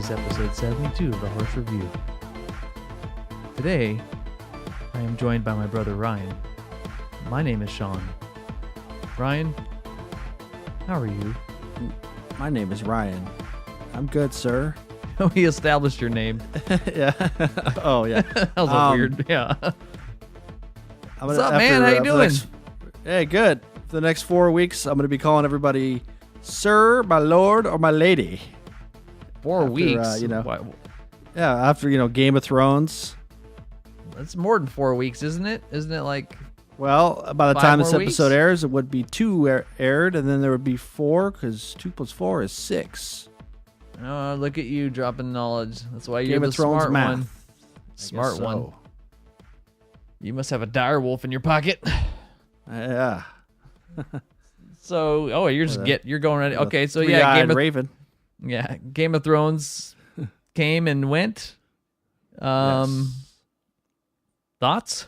is episode 72 of the Horse Review. Today, I am joined by my brother Ryan. My name is Sean. Ryan, how are you? My name is Ryan. I'm good, sir. We established your name. Yeah. Oh, yeah. That was weird. Yeah. What's up, man? How you doing? Hey, good. For the next 4 weeks, I'm going to be calling everybody sir, my lord, or my lady. 4 weeks? After, Game of Thrones. That's more than 4 weeks, isn't it? Isn't it like... Well, by the time this episode weeks? airs, it would be 2 aired, and then there would be 4, because 2 plus 4 is 6. Oh, look at you dropping knowledge. That's why you're Game the of Thrones smart math. one. Smart one. So. You must have a dire wolf in your pocket. Yeah. So, you're going ready. Okay, so Raven. Yeah, Game of Thrones came and went. Yes. Thoughts?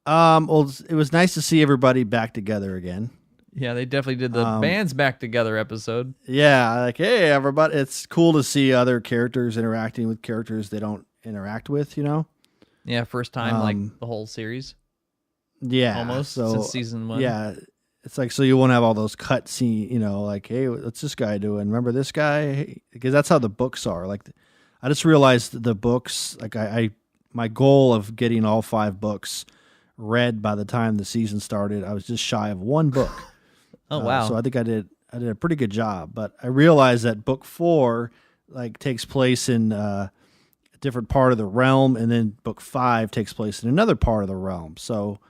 Well, it was nice to see everybody back together again. Yeah, they definitely did the bands back together episode. Yeah, like, hey, everybody. It's cool to see other characters interacting with characters they don't interact with, Yeah, first time, like, the whole series. Yeah. Almost, since season 1. Yeah. It's like, so you won't have all those cut scene, like, hey, what's this guy doing? Remember this guy? Because that's how the books are. Like, I just realized the books, like, my goal of getting all 5 books read by the time the season started, I was just shy of 1 book. Oh, wow. So I think I did a pretty good job. But I realized that book 4, like, takes place in a different part of the realm, and then book 5 takes place in another part of the realm. So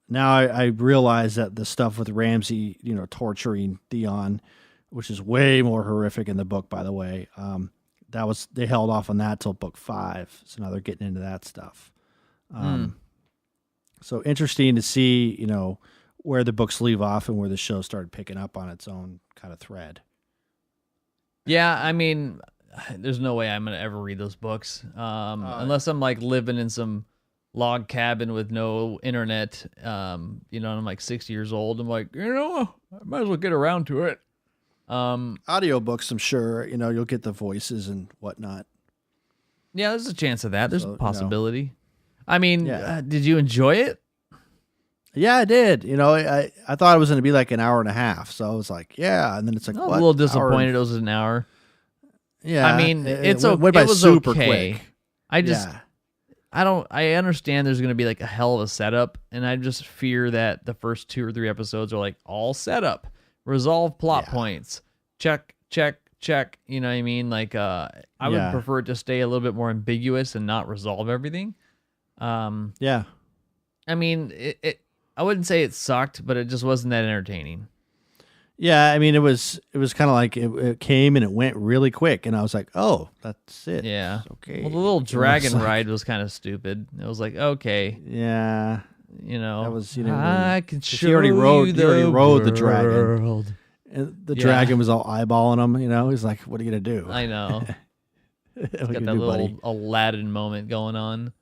now I realize that the stuff with Ramsay, torturing Theon, which is way more horrific in the book, by the way, they held off on that till book 5. So now they're getting into that stuff. So interesting to see, where the books leave off and where the show started picking up on its own kind of thread. Yeah, I mean, there's no way I'm going to ever read those books. Unless I'm like living in some log cabin with no internet, and I'm like 60 years old. I'm like, I might as well get around to it. Audiobooks, I'm sure, you'll get the voices and whatnot. Yeah, there's a chance of that. There's a possibility. I mean, did you enjoy it? Yeah, I did. I thought it was going to be like an hour and a half. So I was like, yeah. And then it's like, I'm a little disappointed it was an hour. Yeah. I mean, it was super okay. quick. I understand there's going to be like a hell of a setup, and I just fear that the first 2 or 3 episodes are like all setup, resolve plot points, check, check, check. You know what I mean? Like, I would prefer it to stay a little bit more ambiguous and not resolve everything. Yeah. I mean, I wouldn't say it sucked, but it just wasn't that entertaining. Yeah, I mean, it was kind of like it came and it went really quick, and I was like, oh, that's it. Yeah. It's okay. Well, the little dragon ride was kind of stupid. It was like, okay. Yeah. That was, I can show he already rode the dragon. world. And the dragon was all eyeballing him, he's like, what are you going to do? I know. He's got that little Aladdin moment going on.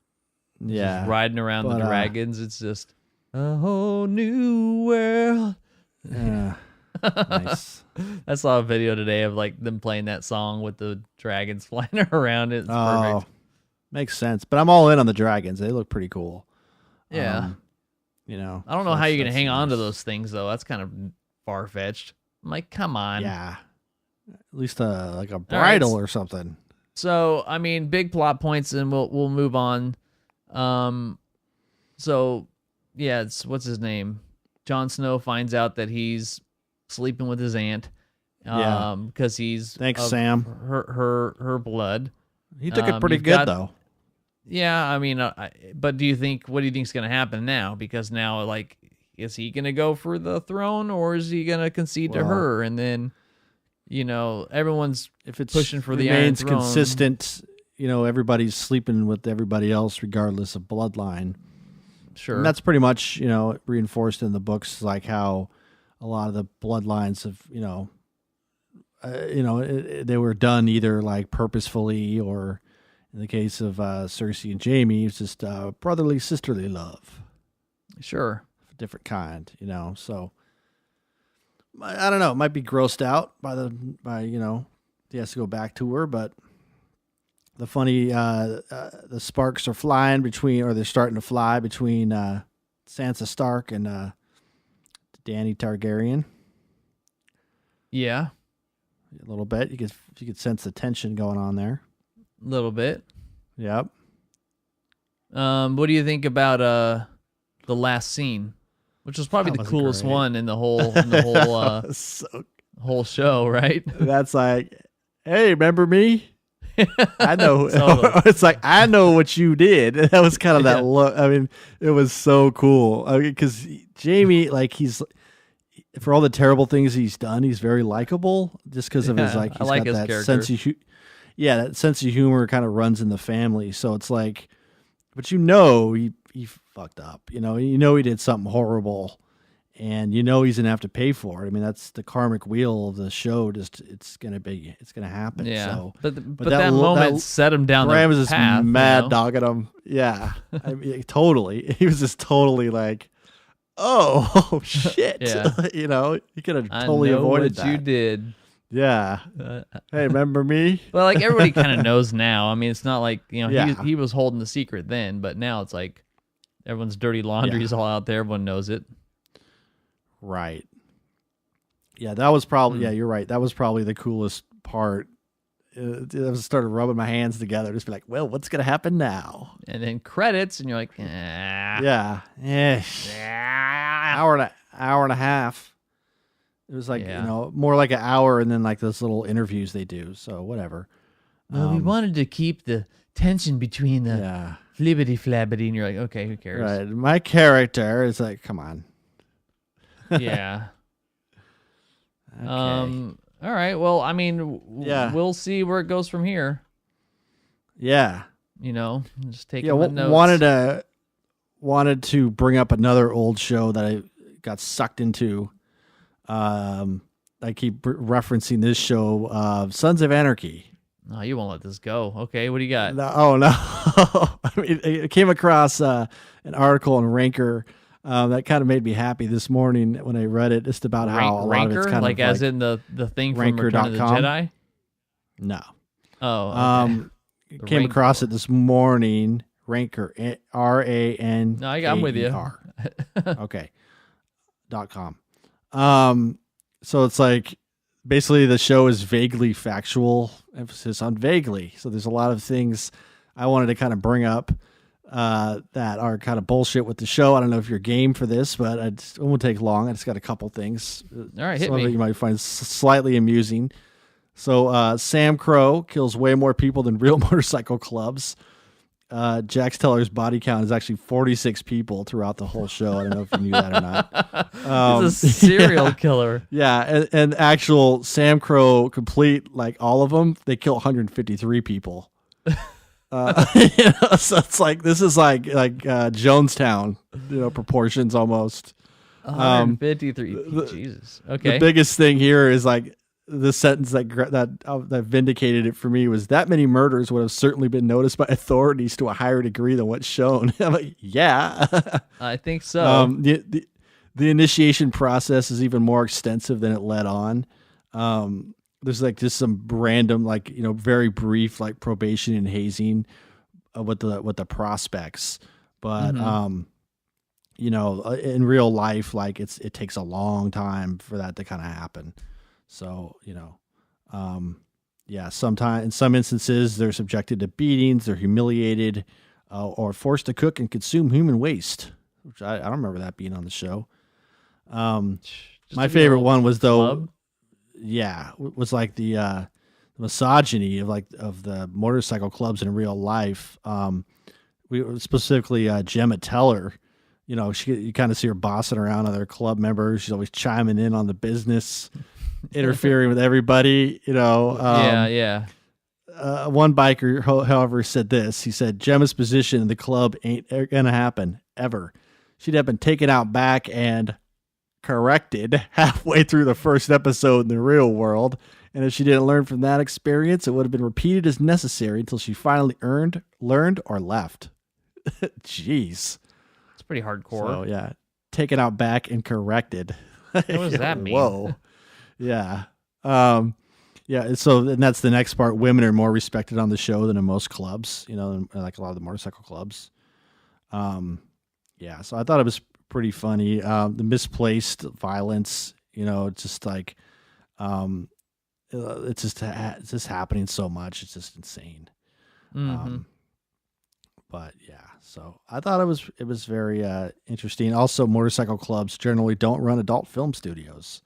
Yeah. Just riding around the dragons. It's just a whole new world. Yeah. Nice. I saw a video today of like them playing that song with the dragons flying around. It's perfect. Makes sense. But I'm all in on the dragons. They look pretty cool. Yeah. I don't know how you're going to hang on to those things, though. That's kind of far-fetched. I'm like, come on. Yeah. At least like a bridle or something. So, I mean, big plot points, and we'll move on. So, yeah, what's his name? Jon Snow finds out that he's sleeping with his aunt. Because he's Sam. Her blood. He took it pretty good though. Yeah, I mean, but what do you think is going to happen now? Because now, like, is he going to go for the throne, or is he going to concede to her? And then, everyone's pushing for the Iron Throne. Remains consistent. Everybody's sleeping with everybody else, regardless of bloodline. Sure. And that's pretty much, reinforced in the books, like how a lot of the bloodlines have, they were done either like purposefully, or in the case of Cersei and Jaime, it's just brotherly, sisterly love. Sure. Different kind, So I don't know. Might be grossed out by he has to go back to her, but the funny, the sparks are flying between, or they're starting to fly between Sansa Stark and Dany Targaryen. Yeah. A little bit. You could sense the tension going on there. A little bit. Yep. What do you think about the last scene, which was probably the coolest one in the whole whole show, right? That's like, hey, remember me? I know. Totally. It's like, I know what you did. That was kind of that look. I mean, it was so cool. I mean, because Jaime, like, he's, for all the terrible things he's done, he's very likable just because of his, like, he's got that character. sense of that sense of humor kind of runs in the family. So it's like, but he fucked up. You know he did something horrible, and he's gonna have to pay for it. I mean, that's the karmic wheel of the show. It's gonna happen. Yeah. So, but that moment set him down the path. Graham was just mad dogging him. Yeah, I mean, totally. He was just totally like, oh shit. Yeah. He could have totally avoided that. You did. Yeah. Hey, remember me? Well, like, everybody kind of knows now. I mean, it's not like, Yeah. he was holding the secret then, but now it's like everyone's dirty laundry is all out there. Everyone knows it. Right. Yeah, that was probably, yeah, you're right. That was probably the coolest part. I started rubbing my hands together, just be like, well, what's going to happen now? And then credits, and you're like, Yeah. Hour and a half. It was like, more like an hour, and then like those little interviews they do. So whatever. Well, we wanted to keep the tension between the flibbity flabbity, and you're like, okay, who cares? Right. My character is like, come on. Yeah. Okay. All right. Well, I mean, we'll see where it goes from here. Yeah. Just taking the notes. Wanted to bring up another old show that I got sucked into. I keep referencing this show, Sons of Anarchy. No, you won't let this go. Okay, what do you got? No. I mean, I came across an article on Ranker that kind of made me happy this morning when I read it, just about how a lot of it's kind like of as in the thing from Return of the Jedi? No. Oh, okay. Came across it this morning. Ranker, RAN. No, I'm with you. Okay. .com. So it's like basically the show is vaguely factual, emphasis on vaguely. So there's a lot of things I wanted to kind of bring up that are kind of bullshit with the show. I don't know if you're game for this, but it won't take long. I just got a couple things. All right, hit Some me. of it you might find slightly amusing. So Sam Crow kills way more people than real motorcycle clubs. Jax Teller's body count is actually 46 people throughout the whole show. I don't know if you knew that or not. He's a serial killer. Yeah, and actual Sam Crow complete, like all of them, they kill 153 people. So it's like, this is like Jonestown, proportions almost. 153. Jesus. Okay. The biggest thing here is like the sentence that vindicated it for me was that many murders would have certainly been noticed by authorities to a higher degree than what's shown. I'm like, yeah, I think so. The initiation process is even more extensive than it let on. There's like just some random, like, very brief, like probation and hazing with the prospects, but in real life, like it takes a long time for that to kind of happen. So, sometimes in some instances they're subjected to beatings, they're humiliated, or forced to cook and consume human waste, which I don't remember that being on the show. My favorite one was was like the misogyny of the motorcycle clubs in real life. We specifically Gemma Teller. You kind of see her bossing around other club members. She's always chiming in on the business, interfering with everybody. Yeah. One biker, however, said this. He said, Gemma's position in the club ain't gonna happen ever. She'd have been taken out back and corrected halfway through the first episode in the real world. And if she didn't learn from that experience, it would have been repeated as necessary until she finally learned, or left. Jeez. It's pretty hardcore. So, yeah. Taken out back and corrected. What does that mean? Whoa. Yeah. Yeah, and that's the next part. Women are more respected on the show than in most clubs, like a lot of the motorcycle clubs. Yeah, so I thought it was pretty funny. The misplaced violence, it's just like, it's just happening so much. It's just insane. Mm-hmm. But yeah, so I thought it was very interesting. Also, motorcycle clubs generally don't run adult film studios.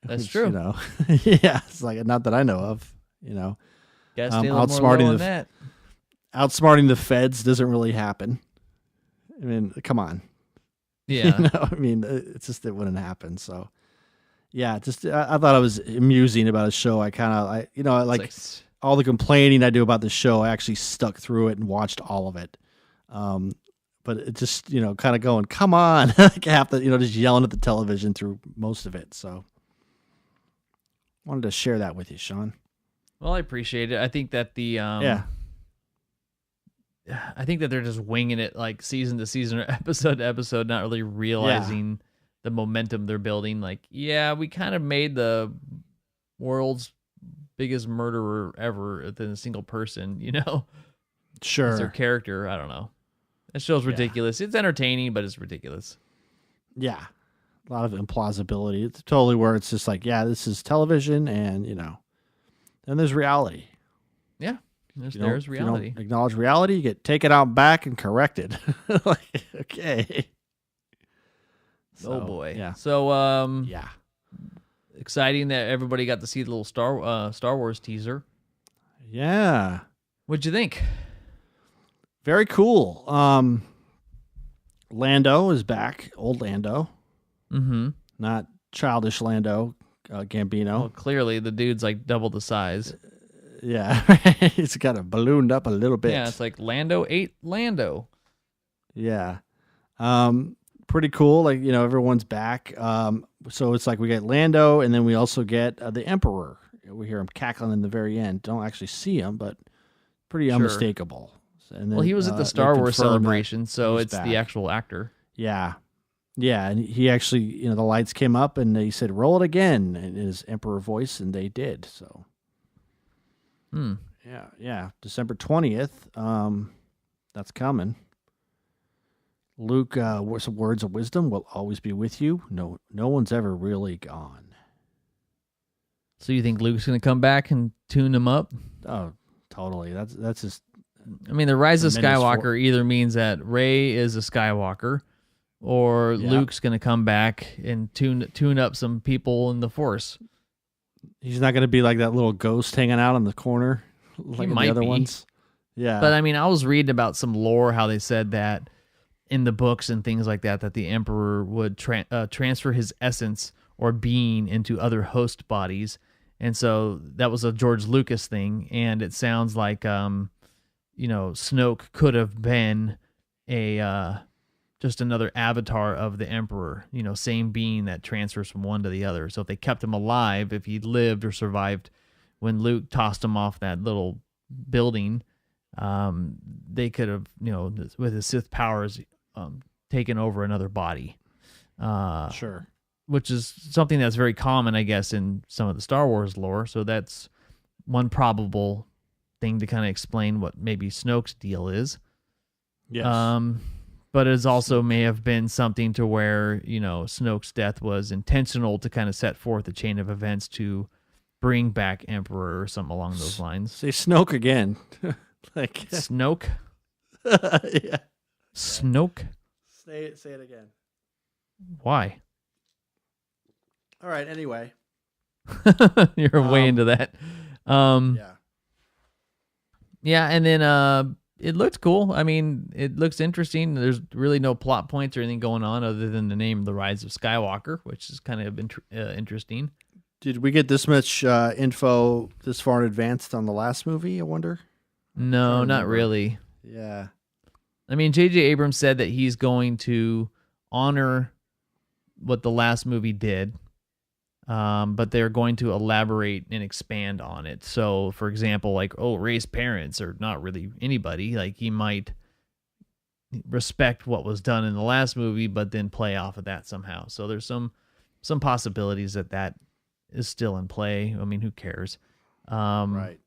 That's Which, true. Yeah, it's like not that I know of. Guess stay a little more low on that. Outsmarting the feds doesn't really happen. I mean, come on. Yeah. I mean, it's just it wouldn't happen. So, yeah, I thought it was amusing about a show. Like all the complaining I do about the show, I actually stuck through it and watched all of it. But it just, kind of going, come on, like half the, just yelling at the television through most of it. So, wanted to share that with you, Sean. Well, I appreciate it. I think that I think that they're just winging it, like season to season or episode to episode, not really realizing the momentum they're building. Like, yeah, we kind of made the world's biggest murderer ever within a single person, Sure. As their character. I don't know. That show's ridiculous. It's entertaining, but it's ridiculous. Yeah. A lot of implausibility. It's totally where it's just like, yeah, this is television, and then there's reality. Yeah, there's reality. You don't acknowledge reality, you get taken out back and corrected. Like, okay. Oh boy. Yeah. So yeah, exciting that everybody got to see the little Star Wars teaser. Yeah. What'd you think? Very cool. Lando is back. Old Lando. Mm-hmm. Not childish Lando Gambino. Well, clearly the dude's like double the size. Yeah. He's got it ballooned up a little bit. Yeah, it's like Lando ate Lando. Yeah. Pretty cool. Like, everyone's back. So it's like we get Lando, and then we also get the Emperor. We hear him cackling in the very end. Don't actually see him, but pretty unmistakable. And then, he was at the Star Wars celebration, so it's back. The actual actor. Yeah. Yeah, and he actually, the lights came up, and he said, roll it again, in his Emperor voice, and they did, so. Yeah. December 20th, that's coming. Luke, some words of wisdom will always be with you. No one's ever really gone. So you think Luke's going to come back and tune him up? Oh, totally. That's just. I mean, the Rise of Skywalker either means that Rey is a Skywalker, or Luke's going to come back and tune up some people in the Force. He's not going to be like that little ghost hanging out in the corner like the other ones. Yeah. But I mean, I was reading about some lore, how they said that in the books and things like that, that the Emperor would transfer his essence or being into other host bodies. And so that was a George Lucas thing. And it sounds like, Snoke could have been just another avatar of the Emperor, same being that transfers from one to the other. So if they kept him alive, if he lived or survived when Luke tossed him off that little building, they could have, with his Sith powers, taken over another body. Sure. Which is something that's very common, I guess, in some of the Star Wars lore. So that's one probable thing to kind of explain what maybe Snoke's deal is. Yes. But it also may have been something to where, Snoke's death was intentional to kind of set forth a chain of events to bring back Emperor or something along those lines. Say Snoke again. Like Snoke? Yeah. Snoke? Say it again. Why? All right, anyway. You're way into that. Yeah. Yeah, and then it looked cool. I mean, it looks interesting. There's really no plot points or anything going on other than the name The Rise of Skywalker, which is kind of interesting. Did we get this much info this far in advance on the last movie, I wonder? No, not really. Yeah. I mean, J.J. Abrams said that he's going to honor what the last movie did, but they're going to elaborate and expand on it. So, for example, like, Rey's parents are not really anybody. Like, he might respect what was done in the last movie, but then play off of that somehow. So there's some possibilities that is still in play. I mean, who cares? Right.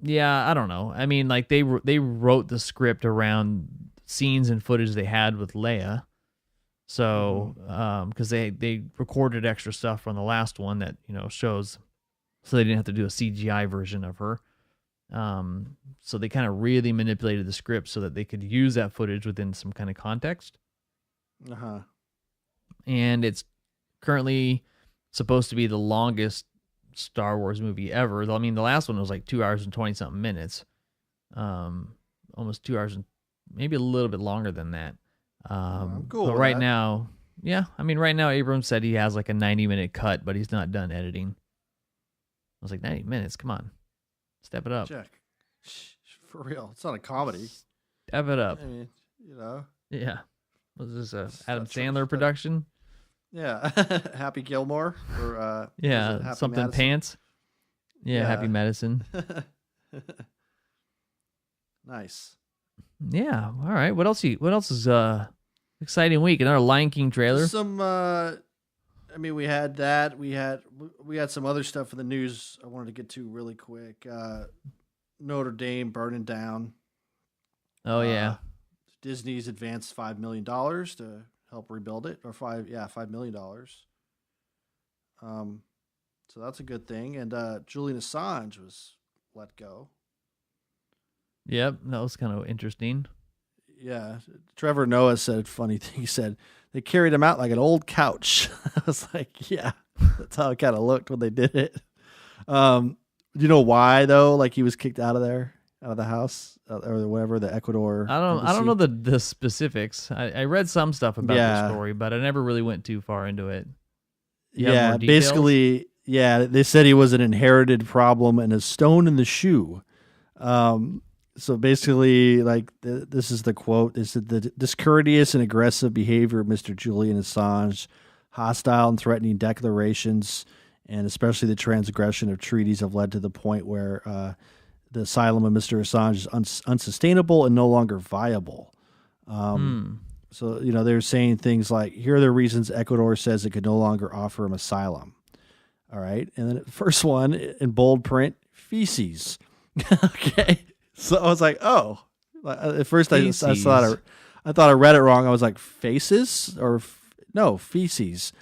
Yeah, I don't know. I mean, like they wrote the script around scenes and footage they had with Leia. So, because they recorded extra stuff from the last one that, shows, so they didn't have to do a CGI version of her. So they kind of really manipulated the script so that they could use that footage within some kind of context. And it's currently supposed to be the longest Star Wars movie ever. I mean, the last one was like 2 hours and 20 something minutes. Almost 2 hours and maybe a little bit longer than that. Cool. But right now, right now Abrams said he has like a 90-minute cut, but he's not done editing. I was like, 90 minutes? Come on. Step it up. Check. For real. It's not a comedy. Step it up. I mean, Yeah. Was this a Adam Sandler production? Yeah. Happy Gilmore or Happy something Madison? Pants. Yeah, Happy Madison. Nice. Yeah. All right. What else is exciting week? Another Lion King trailer. Some we had that. We had some other stuff in the news I wanted to get to really quick. Notre Dame burning down. Oh yeah. Disney's advanced $5 million to help rebuild it, or $5 million. So that's a good thing. And Julian Assange was let go. Yep, that was kind of interesting. Yeah, Trevor Noah said a funny thing. He said they carried him out like an old couch. I was like, yeah, that's how it kind of looked when they did it. Do you know why though? Like he was kicked out of the house or whatever, the Ecuador. I don't know the specifics. I read some stuff about the story, but I never really went too far into it. Basically, they said he was an inherited problem and a stone in the shoe. So basically, like this is the quote: "This is the discourteous and aggressive behavior of Mr. Julian Assange, hostile and threatening declarations, and especially the transgression of treaties have led to the point where the asylum of Mr. Assange is unsustainable and no longer viable." So they're saying things like, "Here are the reasons Ecuador says it could no longer offer him asylum." All right, and then the first one in bold print: feces. Okay. So I was like, oh. At first I thought I read it wrong. I was like, faces or no, feces.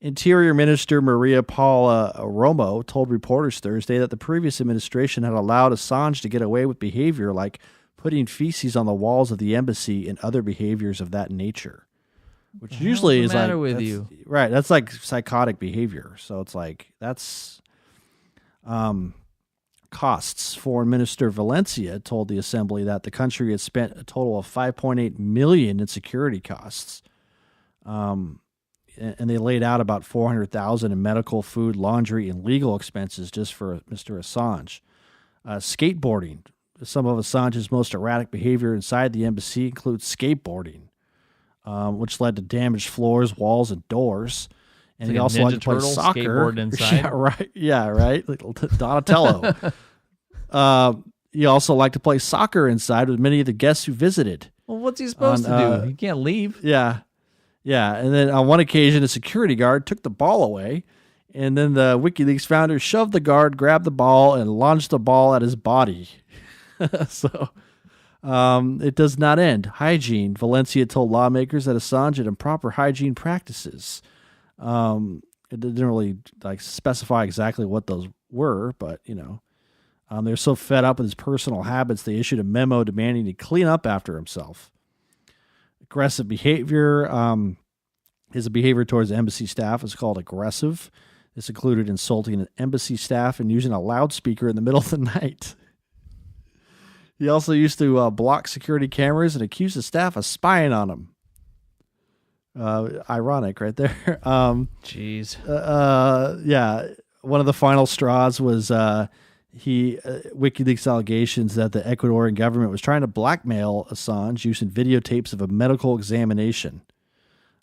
Interior Minister Maria Paula Romo told reporters Thursday that the previous administration had allowed Assange to get away with behavior like putting feces on the walls of the embassy and other behaviors of that nature, which usually is like with you? Right. That's like psychotic behavior. So it's like that's costs. Foreign Minister Valencia told the assembly that the country had spent a total of $5.8 million in security costs. And they laid out about $400,000 in medical, food, laundry, and legal expenses just for Mr. Assange. Skateboarding. Some of Assange's most erratic behavior inside the embassy includes skateboarding, which led to damaged floors, walls, and doors. And he also liked to play soccer. Inside. Yeah, right. Like Donatello. He also liked to play soccer inside with many of the guests who visited. Well, what's he supposed to do? He can't leave. Yeah. Yeah. And then on one occasion, a security guard took the ball away. And then the WikiLeaks founder shoved the guard, grabbed the ball, and launched the ball at his body. So it does not end. Hygiene. Valencia told lawmakers that Assange had improper hygiene practices. It didn't really specify exactly what those were, but they're so fed up with his personal habits they issued a memo demanding he clean up after himself. Aggressive behavior. His behavior towards embassy staff is called aggressive. This included insulting an embassy staff and using a loudspeaker in the middle of the night. He also used to block security cameras and accuse the staff of spying on him. Ironic right there. Jeez. Yeah. One of the final straws was WikiLeaks allegations that the Ecuadorian government was trying to blackmail Assange using videotapes of a medical examination.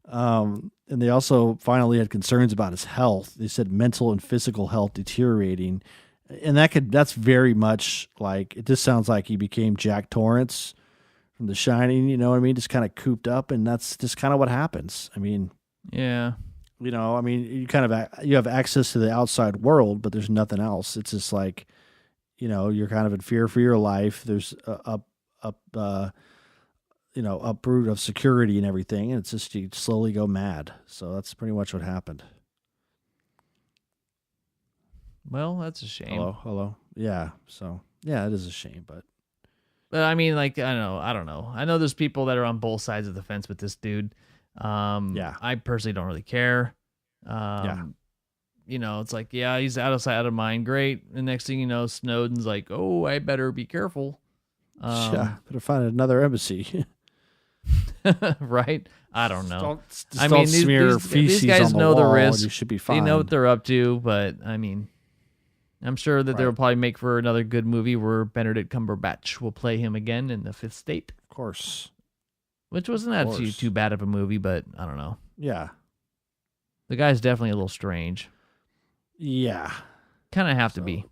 And they also finally had concerns about his health. They said mental and physical health deteriorating. And that's very much like, it just sounds like he became Jack Torrance from The Shining, you know what I mean? Just kind of cooped up, and that's just kind of what happens. I mean, yeah. I mean, you have access to the outside world, but there's nothing else. It's just like, you're kind of in fear for your life. There's uproot of security and everything, and it's just you slowly go mad. So that's pretty much what happened. Well, that's a shame. Hello. Yeah. So yeah, it is a shame, but I mean, like, I don't know. I know there's people that are on both sides of the fence with this dude. Yeah. I personally don't really care. Yeah. It's like, yeah, he's out of sight, out of mind. Great. The next thing you know, Snowden's like, oh, I better be careful. Yeah, better find another embassy. Right? I don't know. Don't smear feces these guys on the know wall, the risk. You should be fine. They know what they're up to, but I mean, I'm sure that they'll probably make for another good movie where Benedict Cumberbatch will play him again in The Fifth State. Of course. Which wasn't actually too bad of a movie, but I don't know. Yeah. The guy's definitely a little strange. Yeah. Kind of have to be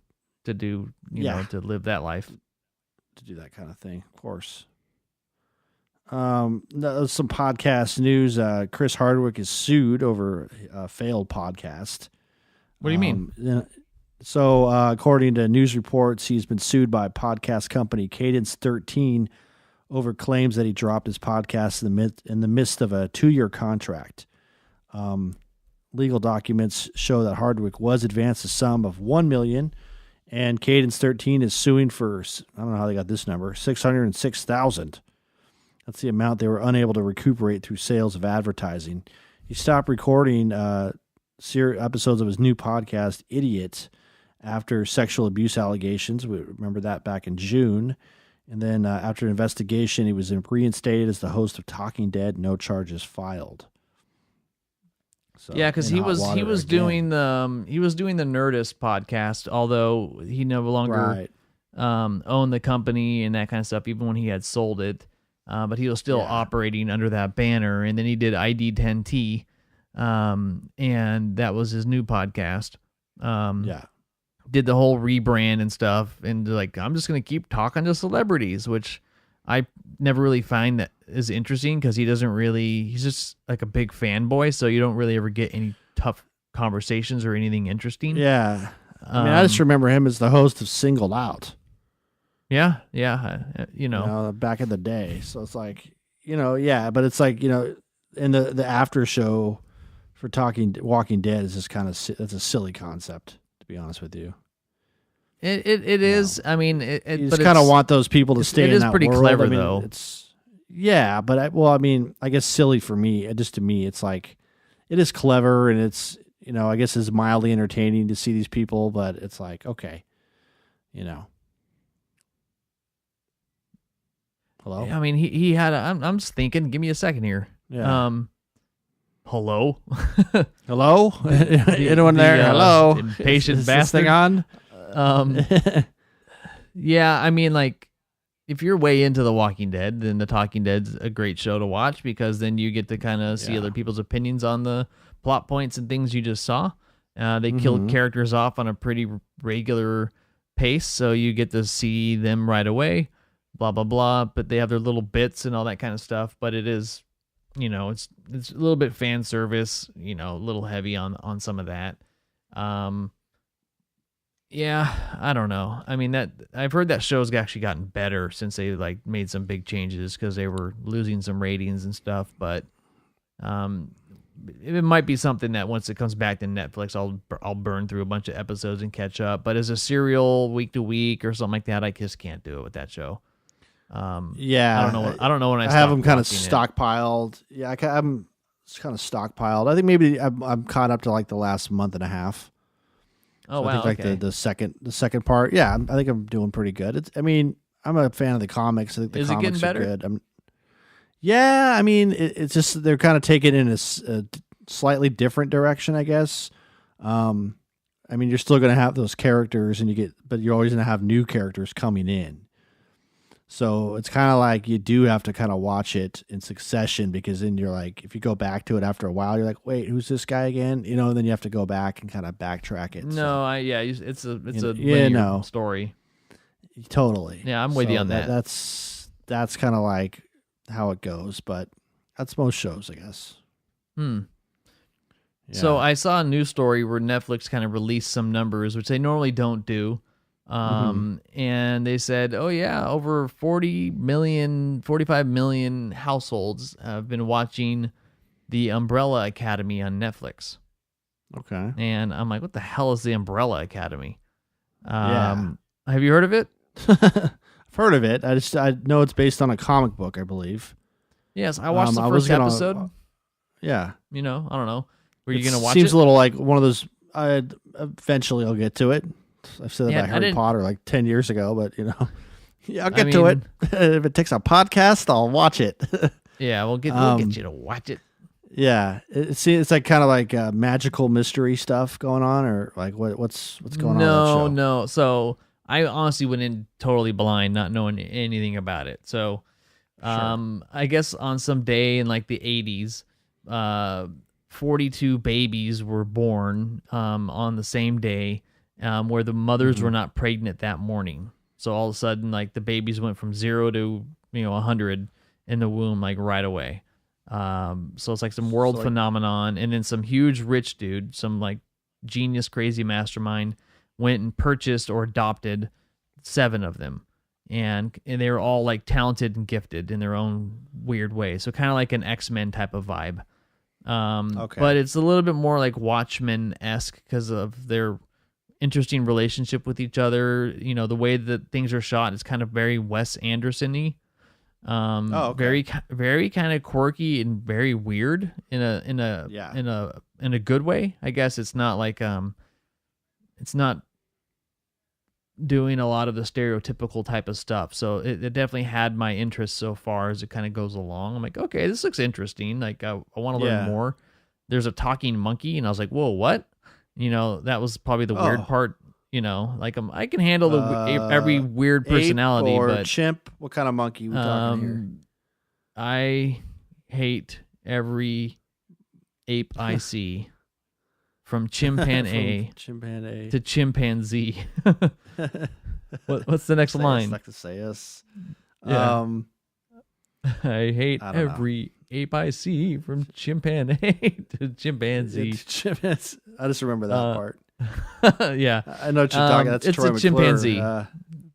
to do, to live that life. To do that kind of thing, of course. Some podcast news. Chris Hardwick is sued over a failed podcast. What do you mean? So, according to news reports, he's been sued by podcast company Cadence 13 over claims that he dropped his podcast in the midst of a 2-year contract. Legal documents show that Hardwick was advanced a sum of $1 million, and Cadence 13 is suing for, I don't know how they got this number, $606,000. That's the amount they were unable to recuperate through sales of advertising. He stopped recording episodes of his new podcast, Idiot, after sexual abuse allegations. We remember that back in June. And then after an investigation, he was reinstated as the host of Talking Dead, no charges filed. So, yeah, because he was doing the Nerdist podcast, although he no longer owned the company and that kind of stuff, even when he had sold it. But he was still operating under that banner. And then he did ID10T, and that was his new podcast. Did the whole rebrand and stuff, and like, I'm just going to keep talking to celebrities, which I never really find that is interesting because he's just like a big fanboy, so you don't really ever get any tough conversations or anything interesting. Yeah. I mean, I just remember him as the host of Singled Out. Yeah. Back in the day. So it's like, but it's like, in the after show for Walking Dead is just it's a silly concept, to be honest with you. It is. I mean, you just kind of want those people to stay in that world. It is pretty clever, though. I guess silly for me. Just to me, it's like, it is clever, and it's, I guess it's mildly entertaining to see these people, but it's like, okay, Hello? I mean, he had I'm just thinking, give me a second here. Yeah. Hello? Hello? Anyone there? Hello? Impatient is bastard. This thing on? Yeah, I mean, like, if you're way into The Walking Dead, then The Talking Dead's a great show to watch, because then you get to kind of see other people's opinions on the plot points and things you just saw. They killed characters off on a pretty regular pace, so you get to see them right away, blah, blah, blah. But they have their little bits and all that kind of stuff. But it is, it's a little bit fan service, a little heavy on some of that. Yeah, I don't know. I mean, that I've heard that show's actually gotten better since they like made some big changes, because they were losing some ratings and stuff. But it might be something that once it comes back to Netflix, I'll burn through a bunch of episodes and catch up. But as a serial week to week or something like that, I just can't do it with that show. I don't know when I have them kind of stockpiled. Yeah, I'm kind of stockpiled. I think maybe I'm caught up to like the last month and a half. Oh, so wow. I think like the second part. Yeah, I think I'm doing pretty good. I'm a fan of the comics. I think the comics it getting better? are good. It's just they're kind of taking it in a slightly different direction, I guess. You're still going to have those characters, but you're always going to have new characters coming in. So it's kind of like you do have to kind of watch it in succession, because then you're like, if you go back to it after a while, you're like, wait, who's this guy again? And then you have to go back and kind of backtrack it. It's a linear story. Totally. Yeah, I'm with you on that. That's kind of like how it goes, but that's most shows, I guess. So I saw a news story where Netflix kind of released some numbers, which they normally don't do. And they said, oh yeah, over 40 million, 45 million households have been watching The Umbrella Academy on Netflix. Okay. And I'm like, what the hell is The Umbrella Academy? Yeah. Have you heard of it? I've heard of it. I know it's based on a comic book, I believe. Yes, I watched the first episode. Yeah. I don't know. Were you going to watch Seems it? a little like one of those. Eventually, I'll get to it. I've said that about Harry Potter like 10 years ago, but yeah, I'll get to it. If it takes a podcast, I'll watch it. Yeah, we'll get you to watch it. Yeah, it's like kind of like magical mystery stuff going on, or like what's going on? No. So I honestly went in totally blind, not knowing anything about it. So, I guess on some day in like the 80s, 42 babies were born on the same day, where the mothers were not pregnant that morning. So all of a sudden, like the babies went from 0 to 100 in the womb like right away. So it's like some world phenomenon, and then some huge rich dude, some like genius, crazy mastermind, went and purchased or adopted 7 of them, and they were all like talented and gifted in their own weird way. So kind of like an X-Men type of vibe. But it's a little bit more like Watchmen-esque because of their interesting relationship with each other. The way that things are shot is kind of very Wes Anderson-y. Very, very kind of quirky and very weird in a good way. I guess it's not like it's not doing a lot of the stereotypical type of stuff. So it definitely had my interest so far as it kind of goes along. I'm like, okay, this looks interesting. Like I want to learn more. There's a talking monkey, and I was like, whoa, what? That was probably the weird part. Like I can handle every weird personality, ape or but chimp. What kind of monkey we talking here? I hate every ape I see, from chimpanzee to chimpanzee. What's the next line? Like to say us. Yeah. I hate every ape I see, from chimpanzee to chimpanzee. I just remember that part. Yeah, I know what you're talking. That's it's Troy a chimpanzee.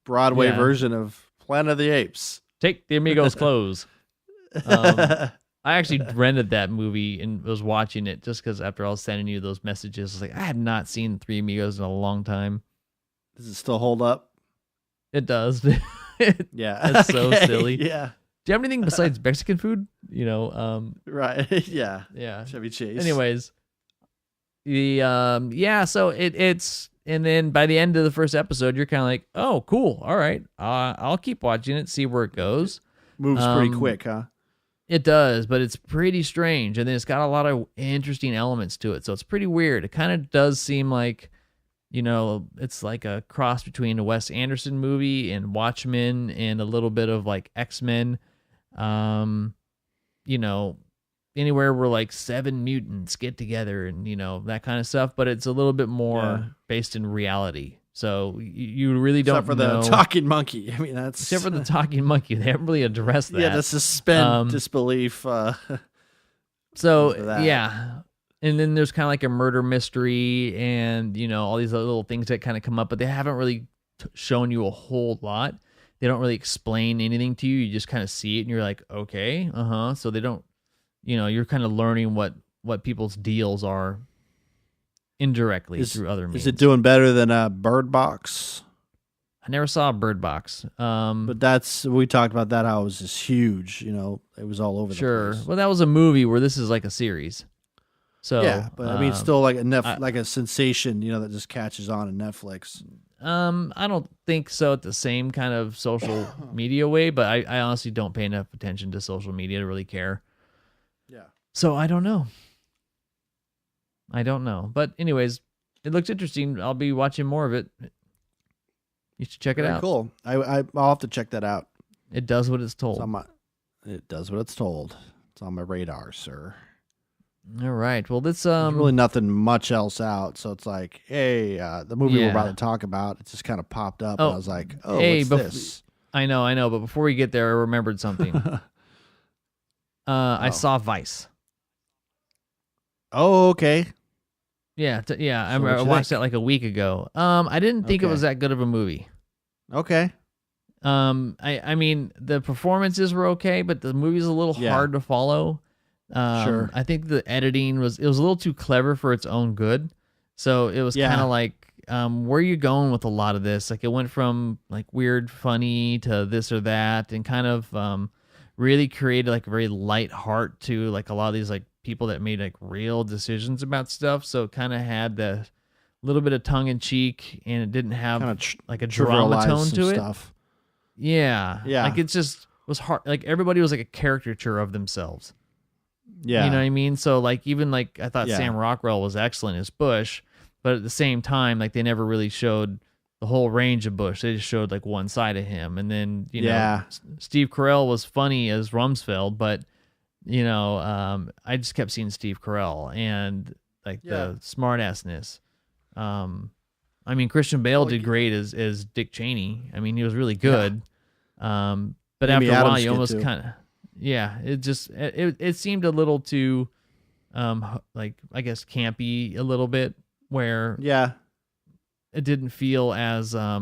Broadway version of Planet of the Apes. Take the amigos' clothes. I actually rented that movie and was watching it just because after I was sending you those messages, I was like, I had not seen Three Amigos in a long time. Does it still hold up? It does. Yeah, it's so silly. Yeah. Do you have anything besides Mexican food? Right. Yeah. Chevy Chase. Anyways, so it's, and then by the end of the first episode, you're kind of like, oh, cool. All right. I'll keep watching it, see where it goes. Moves pretty quick, huh? It does, but it's pretty strange. And then it's got a lot of interesting elements to it. So it's pretty weird. It kind of does seem like, it's like a cross between a Wes Anderson movie and Watchmen and a little bit of like X-Men. Anywhere where like 7 mutants get together and, that kind of stuff. But it's a little bit more based in reality. So you really don't Except for the talking monkey. I mean, that's... Except for the talking monkey. They haven't really addressed that. Yeah, the suspend disbelief. So, yeah. And then there's kind of like a murder mystery and, all these other little things that kind of come up, but they haven't really shown you a whole lot. They don't really explain anything to you. You just kind of see it and you're like, okay, So they don't, you're kind of learning what people's deals are indirectly through other means. Is it doing better than Bird Box? I never saw Bird Box. But we talked about that, how it was just huge. It was all over the place. Sure. Well, that was a movie where this is like a series. So yeah, but I mean, it's still like like a sensation, that just catches on in Netflix. I don't think so at the same kind of social media way, but I honestly don't pay enough attention to social media to really care. Yeah. So I don't know. But anyways, it looks interesting. I'll be watching more of it. You should check it out. Cool. I'll have to check that out. It does what it's told. It does what it's told. It's on my radar, sir. All right. Well, there's really nothing much else out, so it's like, hey, the movie we're about to talk about, it just kind of popped up, and I was like, oh, what's this? I know, but before we get there, I remembered something. I saw Vice. Oh, okay. Yeah, I So what'd you watched think? that like a week ago. I didn't think it was that good of a movie. Okay. I mean the performances were okay, but the movie's a little Yeah. hard to follow. Sure. I think the editing was a little too clever for its own good. So it was Yeah. kind of like, where are you going with a lot of this? Like it went from like weird, funny to this or that, and kind of really created like a very light heart to like a lot of these like people that made like real decisions about stuff. So it kind of had the little bit of tongue in cheek, and it didn't have Kind of like a drama tone to it. stuff. Yeah. Yeah. Like it just was hard. Like everybody was like a caricature of themselves. Yeah. You know what I mean? So like even like I thought Yeah. Sam Rockwell was excellent as Bush, but at the same time, like they never really showed the whole range of Bush. They just showed like one side of him. And then, you know, Steve Carell was funny as Rumsfeld, but you know, I just kept seeing Steve Carell and like the smart assness. I mean, Christian Bale did great as Dick Cheney. I mean, he was really good. But Amy after a while, Adams you did almost too. kind of, it just, it seemed a little too, like, I guess, campy a little bit, where it didn't feel as, I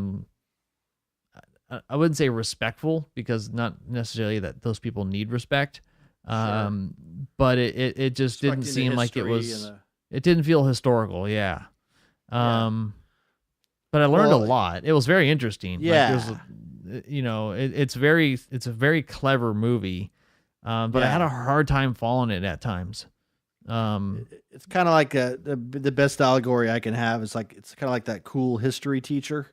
wouldn't say respectful, because not necessarily that those people need respect. But it just didn't seem like it was, it didn't feel historical. Yeah. But I learned a lot. It was very interesting. Yeah. Like, you know, it's a very clever movie. But I had a hard time following it at times. It's kind of like the best allegory I can have is like, it's kind of like that cool history teacher.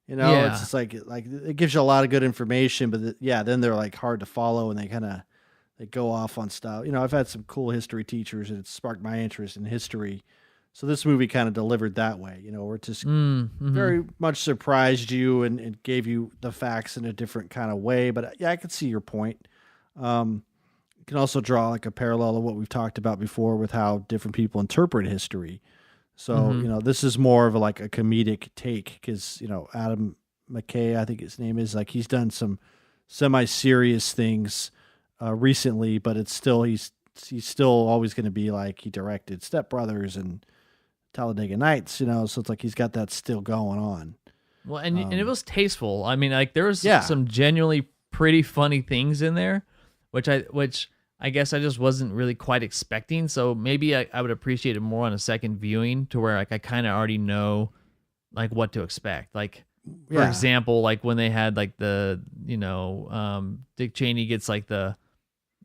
You know, it's just like it gives you a lot of good information, but then they're like hard to follow, and they go off on stuff. You know, I've had some cool history teachers, and it sparked my interest in history. So this movie kind of delivered that way, you know, where it just very much surprised you and gave you the facts in a different kind of way. But yeah, I can see your point. You can also draw like a parallel of what we've talked about before with how different people interpret history. So, you know, this is more of like a comedic take, because, you know, Adam McKay, I think his name is, like, he's done some semi-serious things recently, but it's still, he's still always going to be like, he directed Step Brothers and Talladega Nights, you know, so it's like he's got that still going on. Well, and it was tasteful. I mean, like, there was some genuinely pretty funny things in there, which I guess I just wasn't really quite expecting. So maybe I would appreciate it more on a second viewing, to where like I kind of already know like what to expect. Like, for example, like when they had like the, you know, Dick Cheney gets like the,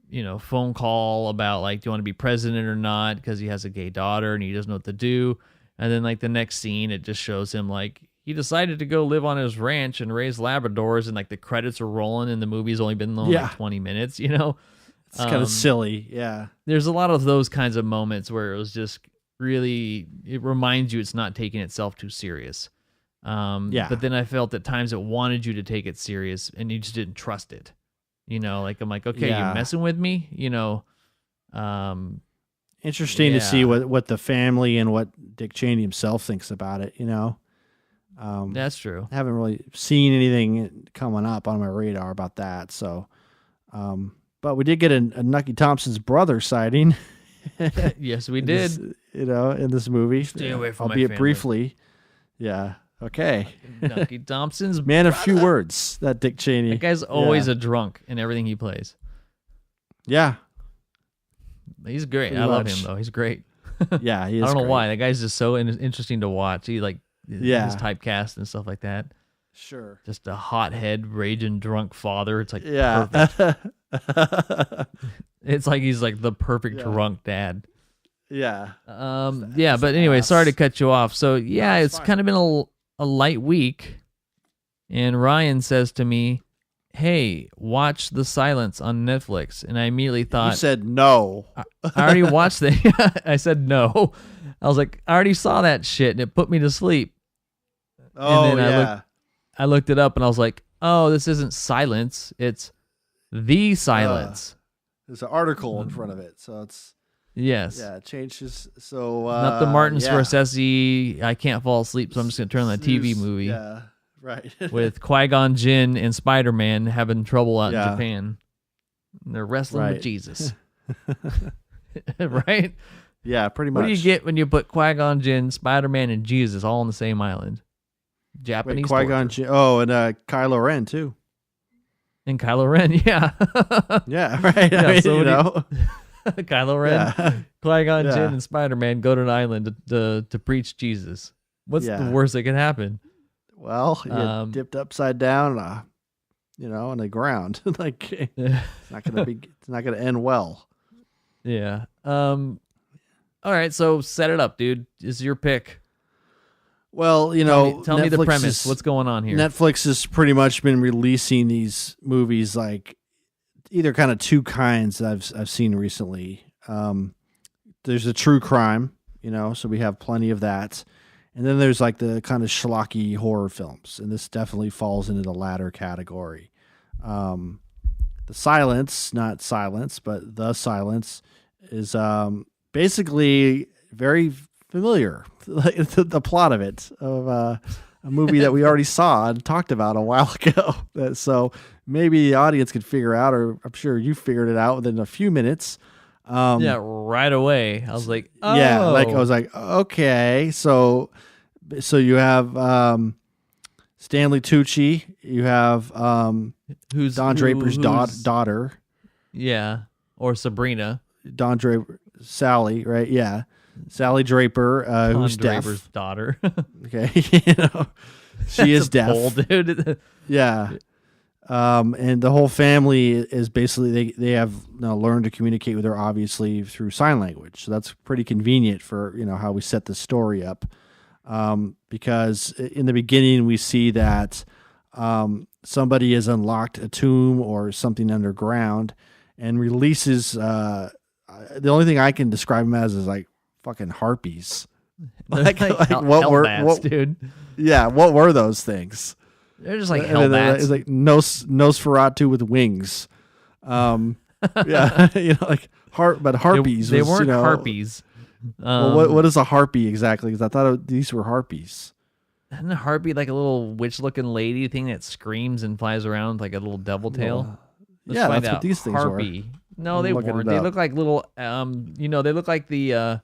you know, phone call about like, do you want to be president or not? Because he has a gay daughter and he doesn't know what to do. And then like the next scene, it just shows him like he decided to go live on his ranch and raise Labradors, and like the credits are rolling, and the movie's only been like 20 minutes, you know? It's kind of silly. Yeah. There's a lot of those kinds of moments where it was just really, it reminds you it's not taking itself too serious. But then I felt at times it wanted you to take it serious, and you just didn't trust it. You know, like I'm like, okay, you're messing with me, you know. Interesting to see what the family and what Dick Cheney himself thinks about it, you know. That's true. I haven't really seen anything coming up on my radar about that. So, but we did get a Nucky Thompson's brother sighting. Yes, we did. You know, in this movie. Stay away from my albeit family. Briefly. Yeah. Okay. Nucky Thompson's man of brother. few words, that Dick Cheney. That guy's always a drunk in everything he plays. Yeah. He's great. Pretty I love much. him though. He's great. Yeah, he is. I don't know great. why. That guy's just so interesting to watch. He like his typecast and stuff like that. Sure. Just a hothead, raging drunk father. It's like perfect. It's like he's like the perfect drunk dad. Yeah. But anyway, sorry to cut you off. So yeah, it's kind of been a light week, and Ryan says to me, "Hey, watch The Silence on Netflix." And I immediately thought, you said no. I already watched it. I said no. I was like, I already saw that shit, and it put me to sleep. Oh, and then I looked it up, and I was like, oh, this isn't Silence. It's The Silence. There's an article in front of it, so it's yes. Yeah, it changes. So not the Martin Scorsese, I can't fall asleep, so I'm just gonna turn on the TV movie. Yeah, right. With Qui-Gon Jinn and Spider-Man having trouble out in Japan. And they're wrestling with Jesus. Right? Yeah, pretty much. What do you get when you put Qui-Gon Jinn, Spider-Man, and Jesus all on the same island? Japanese Qui-Gon Jinn. Oh, and Kylo Ren too. And Kylo Ren, yeah. Yeah, right. Yeah, I mean, so you know. Kylo Ren, Yeah. Qui-Gon Yeah. Jinn, and Spider-Man go to an island to preach Jesus. What's the worst that could happen? Well, you get dipped upside down, on the ground. Like it's not gonna end well. Yeah. All right, so set it up, dude. This is your pick. Well, Tell me the Netflix premise. What's going on here? Netflix has pretty much been releasing these movies like either kind of two kinds that I've seen recently. There's a true crime, so we have plenty of that. And then there's like the kind of schlocky horror films, and this definitely falls into the latter category. The Silence, not Silence, but The Silence is basically very familiar, like the plot of it, of a movie that we already saw and talked about a while ago. So maybe the audience could figure out, or I'm sure you figured it out within a few minutes. Yeah, right away. I was like, oh. Yeah, I was like, okay. So you have Stanley Tucci. You have who's Don Draper's daughter. Yeah, or Sabrina. Don Draper, Sally, right? Yeah, Sally Draper, who's Draper's deaf. daughter. Okay, she is deaf. Bold, dude. Yeah. And the whole family is basically they have learned to communicate with her, obviously through sign language. So that's pretty convenient for how we set the story up. Because in the beginning we see that somebody has unlocked a tomb or something underground and releases. The only thing I can describe them as is like fucking harpies. Like what were bats, dude? Yeah, what were those things? They're just like hell bats. It's like Nosferatu with wings. Yeah, like but harpies. They weren't harpies. Well, what is a harpy exactly? Because I thought these were harpies. Isn't a harpy like a little witch-looking lady thing that screams and flies around like a little devil tail? Yeah, that's what these things harpy. were. No, they weren't. They look like little. They look like the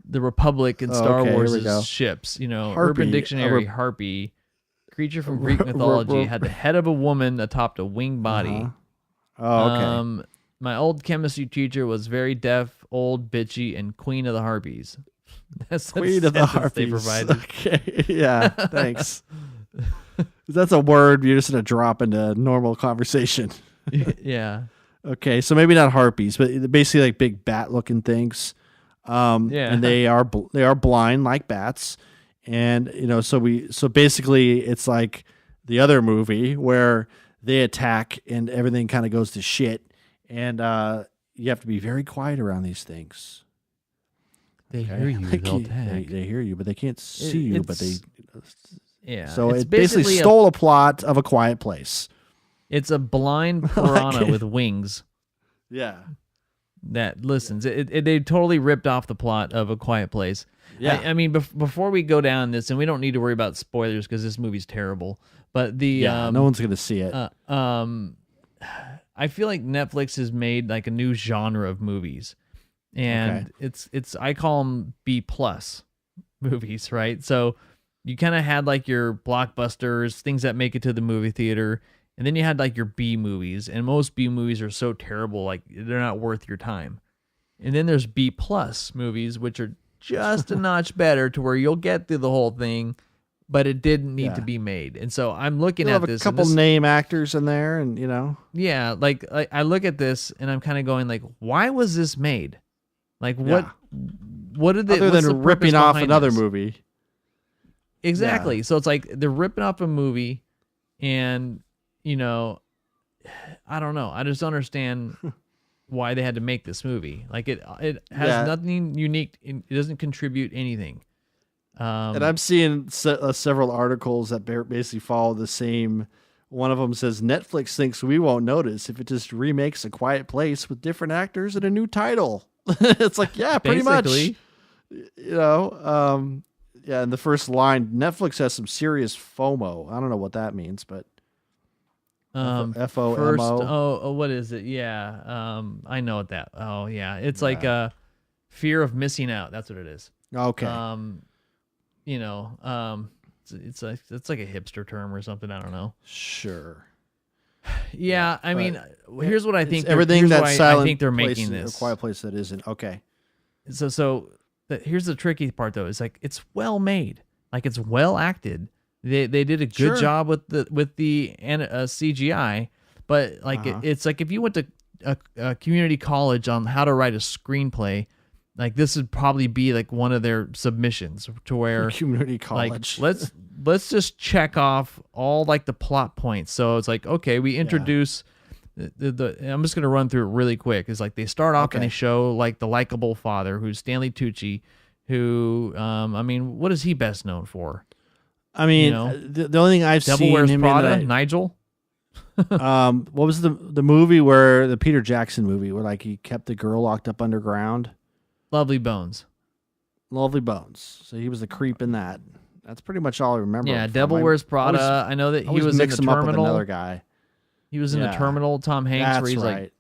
Republic in Star Wars' ships. Harpy, Urban Dictionary, harpy, creature from Greek mythology, had the head of a woman atop a winged body. Oh, okay. My old chemistry teacher was very deaf, old, bitchy, and queen of the harpies. That's queen of the harpies they provided. Okay, yeah, thanks. That's a word you're just gonna drop into normal conversation. Yeah. Okay, so maybe not harpies, but basically like big bat-looking things. Yeah, and they are blind like bats, and so basically it's like the other movie where they attack and everything kind of goes to shit, and you have to be very quiet around these things. They hear you. They'll attack. They hear you, but they can't see you. But they. Yeah. So it basically stole a plot of A Quiet Place. It's a blind piranha with wings. Yeah. That listens. They totally ripped off the plot of A Quiet Place. Yeah. I mean, before we go down this, and we don't need to worry about spoilers because this movie's terrible. But no one's gonna see it. I feel like Netflix has made like a new genre of movies, and it's I call them B+ movies, right? So you kind of had like your blockbusters, things that make it to the movie theater. And then you had like your B movies, and most B movies are so terrible, like they're not worth your time. And then there's B+ movies, which are just a notch better to where you'll get through the whole thing, but it didn't need to be made. And so I'm looking at this. A couple name actors in there, and Yeah, like I look at this and I'm kind of going like, why was this made? Like what did they? Other than ripping off another movie. Exactly. Yeah. So it's like they're ripping off a movie, and I don't know. I just don't understand why they had to make this movie. Like it has nothing unique. It doesn't contribute anything. And I'm seeing several articles that basically follow the same. One of them says Netflix thinks we won't notice if it just remakes A Quiet Place with different actors and a new title. It's like, yeah, pretty much. Yeah. In the first line, Netflix has some serious FOMO. I don't know what that means, but. FOMO. First, what is it? Yeah. I know what that. Oh yeah. It's like Fear of missing out. That's what it is. Okay. It's like a hipster term or something. I don't know. Sure. Yeah, I mean, here's what I think. Everything that's silent. I think they're place, making this a quiet place that isn't. Okay. Here's the tricky part though. It's like it's well made, like it's well acted. They did a good job with the CGI, but like it's like if you went to a community college on how to write a screenplay, like this would probably be like one of their submissions to where community college. Like let's just check off all like the plot points. So it's like, okay, we introduce I'm just gonna run through it really quick. It's like they start off and they show like the likable father who's Stanley Tucci, who I mean, what is he best known for? I mean, the only thing I've Devil seen Wears him Prada, in Nigel. what was the movie where the Peter Jackson movie where like he kept the girl locked up underground? Lovely Bones. Lovely Bones. So he was the creep in that. That's pretty much all I remember. Yeah, Devil Wears Prada. I know that he was in the Terminal. Up with another guy. He was in the Terminal. Tom Hanks, where he's like,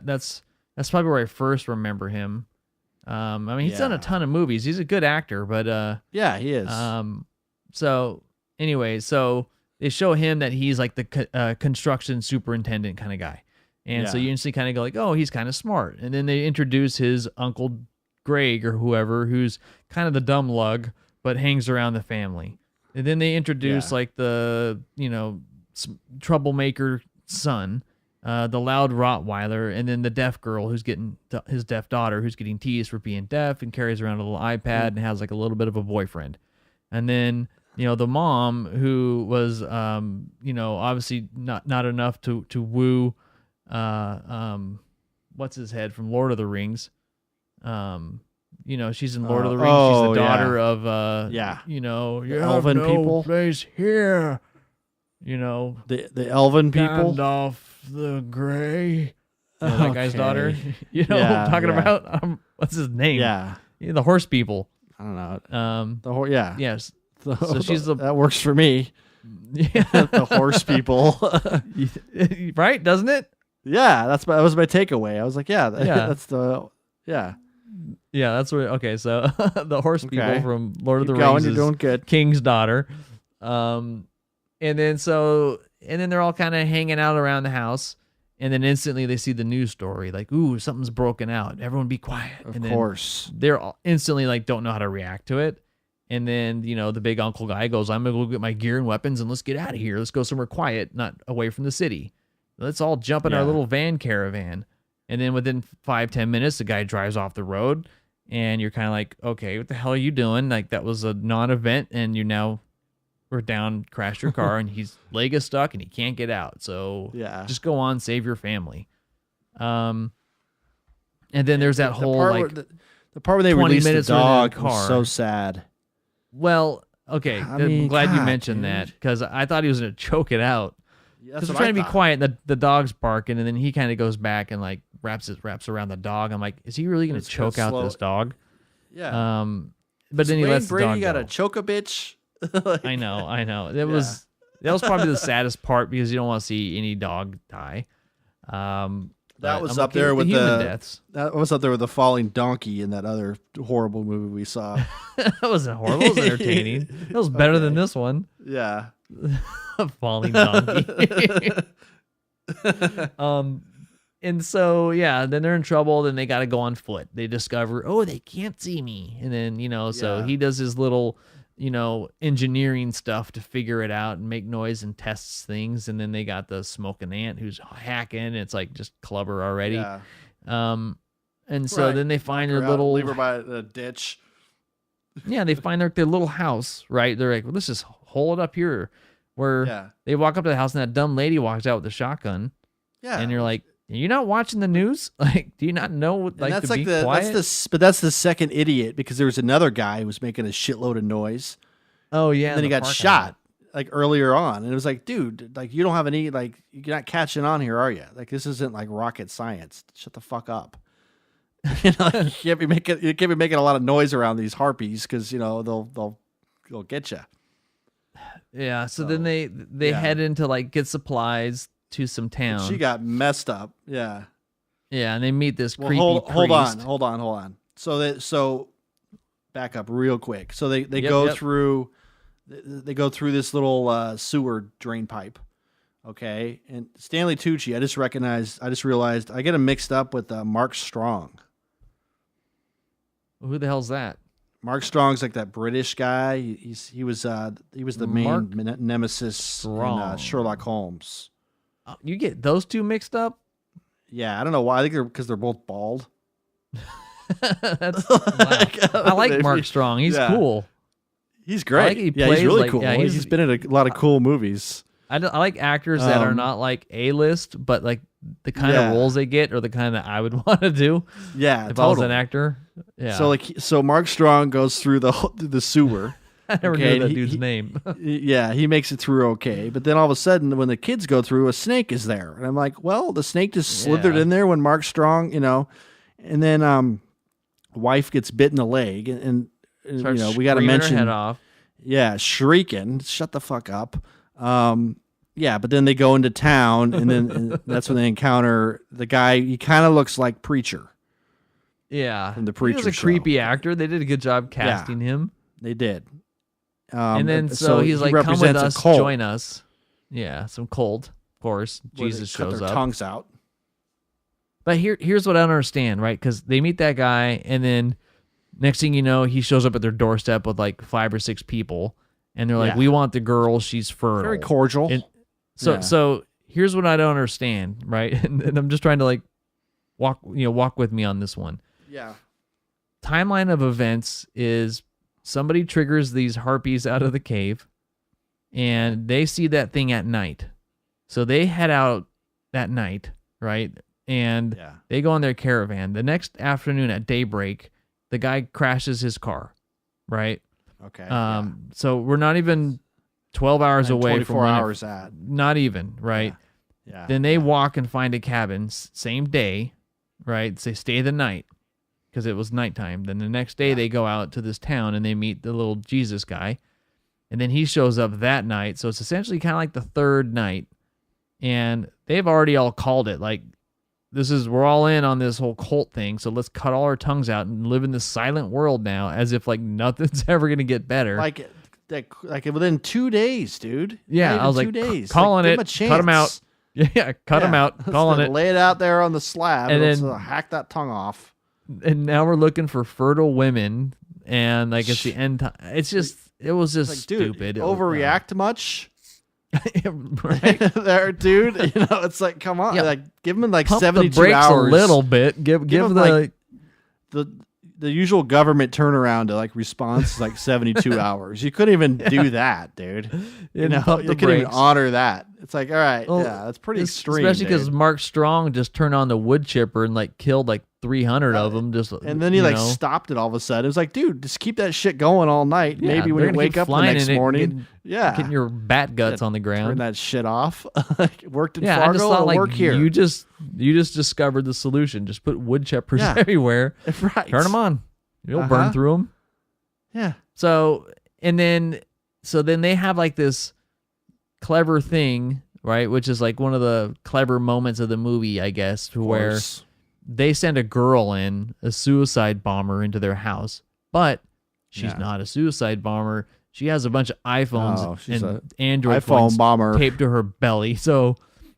that's probably where I first remember him. I mean, he's done a ton of movies. He's a good actor, but yeah, he is. So anyway, so they show him that he's like the construction superintendent kind of guy. And so you instantly kind of go like, oh, he's kind of smart. And then they introduce his uncle Greg or whoever, who's kind of the dumb lug, but hangs around the family. And then they introduce like the, troublemaker son, the loud Rottweiler, and then the deaf girl who's getting his deaf daughter who's getting teased for being deaf and carries around a little iPad and has like a little bit of a boyfriend. And then the mom who was, obviously not enough to woo, what's his head from Lord of the Rings. She's in Lord of the Rings. She's the daughter of, you elven have no people. Place here. The elven people. Gandalf the Grey. That guy's daughter. You know what I'm talking about? What's his name? Yeah. The horse people. I don't know. The horse. Yeah. Yes. So she's that works for me. Yeah. The horse people. Right? Doesn't it? Yeah. That was my takeaway. I was like, that's the. Yeah. Yeah, that's where. Okay, so the horse people from Lord of the Keep going, Rings you're doing good. King's daughter, and then they're all kind of hanging out around the house, and then instantly they see the news story like, "Ooh, something's broken out! Everyone, be quiet!" Of course, they're all instantly like don't know how to react to it, and then the big uncle guy goes, "I'm gonna go get my gear and weapons and let's get out of here. Let's go somewhere quiet, not away from the city. Let's all jump in our little van caravan." And then within 5-10 minutes, the guy drives off the road, and you're kind of like, okay, what the hell are you doing? Like, that was a non-event, and we're down, crashed your car, and his leg is stuck, and he can't get out. So just go on, save your family. And then there's that whole, the part where they released the dog was so sad. Well, okay, I'm glad you mentioned that, because I thought he was going to choke it out. Because we're trying to be quiet, and the dog's barking, and then he kind of goes back and like wraps around the dog. I'm like, is he really going to choke out this dog? Yeah. But then he lets the dog go. Got to choke a bitch. I know. That was probably the saddest part because you don't want to see any dog die. That was up there with the human deaths. That was up there with the falling donkey in that other horrible movie we saw. That wasn't horrible. It was entertaining. It was better than this one. Yeah. Falling donkey. And so then they're in trouble. Then they got to go on foot. They discover, they can't see me, and then so he does his little engineering stuff to figure it out and make noise and tests things. And then they got the smoking ant who's hacking. It's like just clubber already. Yeah. And so then they find their little leave her by the ditch. Yeah, they find their little house. Right, they're like, well, let's just hole it up here. Where they walk up to the house and that dumb lady walks out with a shotgun. Yeah. And you're like, you're not watching the news? Like, do you not know what to be quiet? That's the second idiot, because there was another guy who was making a shitload of noise. Oh yeah. And then he got shot like earlier on. And it was like, dude, like you don't have any, like you're not catching on here, are you? Like this isn't like rocket science. Shut the fuck up. You can't be making a lot of noise around these harpies because they'll get you. Yeah, so then they head into like get supplies to some town. She got messed up. Yeah. Yeah, and they meet this creepy priest. Hold on. So back up real quick. So they go through this little sewer drain pipe. Okay, and Stanley Tucci, I just realized I get him mixed up with Mark Strong. Who the hell's that? Mark Strong's like that British guy. He was the main nemesis in Sherlock Holmes. You get those two mixed up? Yeah, I don't know why. I think because they're both bald. That's wow. I like Mark Strong. He's cool. He's great. I like he he's plays really like, cool. Yeah, he's been in a lot of cool movies. I like actors that are not like A-list, but like the kind of roles they get are the kind that I would want to do. Yeah, if I was an actor. Yeah. So Mark Strong goes through the sewer. I never knew that dude's name. Yeah, he makes it through okay, but then all of a sudden, when the kids go through, a snake is there, and I'm like, well, the snake just slithered in there when Mark Strong, and then wife gets bit in the leg, and we got to mention her head off. Yeah, shrieking, shut the fuck up. But then they go into town, and that's when they encounter the guy. He kind of looks like Preacher. Yeah, from the Preacher He was a creepy actor. They did a good job casting him. They did. And then so he's like, come with us, join us. Yeah, some cult, of course. Jesus shows up. Tongues out. But here's what I don't understand, right? Because they meet that guy, and then next thing you know, he shows up at their doorstep with like 5 or 6 people, and they're like, we want the girl, she's fertile. Very cordial. And so here's what I don't understand, right? And I'm just trying to like walk with me on this one. Yeah. Timeline of events is somebody triggers these harpies out of the cave, and they see that thing at night. So they head out that night, right? And they go on their caravan. The next afternoon at daybreak, the guy crashes his car, right? Okay. So we're not even 12 hours away from 24 hours at. Not even, right? Yeah. Then they walk and find a cabin, same day, right? They stay the night because it was nighttime. Then the next day they go out to this town and they meet the little Jesus guy. And then he shows up that night. So it's essentially kind of like the third night. And they've already all called it. Like, we're all in on this whole cult thing. So let's cut all our tongues out and live in this silent world now as if like nothing's ever going to get better. Like within 2 days, dude. Yeah, I was 2 like, days. Calling it, cut them out. Yeah, cut them out, calling it. Lay it out there on the slab and then let's hack that tongue off. And now we're looking for fertile women, and like it's the end time. It was just like, dude, stupid. Overreact much? Right? There, dude. It's like, come on, like give them like Pump 72 the brakes hours. A little bit. Give them like the usual government turnaround to like response is like 72 hours. You couldn't even do that, dude. You couldn't even honor that. It's like, all right, that's pretty extreme. Especially because Mark Strong just turned on the wood chipper and like killed like 300 of them. And then he stopped it all of a sudden. It was like, dude, just keep that shit going all night. Yeah, maybe when you wake up the next morning, getting your bat guts on the ground. Turn that shit off. Worked in Fargo, I just thought, like, work here. You just discovered the solution. Just put wood chippers everywhere. Right. Turn them on. You'll burn through them. Yeah. So then they have like this clever thing, right? Which is like one of the clever moments of the movie, I guess, to where they send a girl in, a suicide bomber, into their house, but she's not a suicide bomber. She has a bunch of iPhones and Android phones bomber taped to her belly, so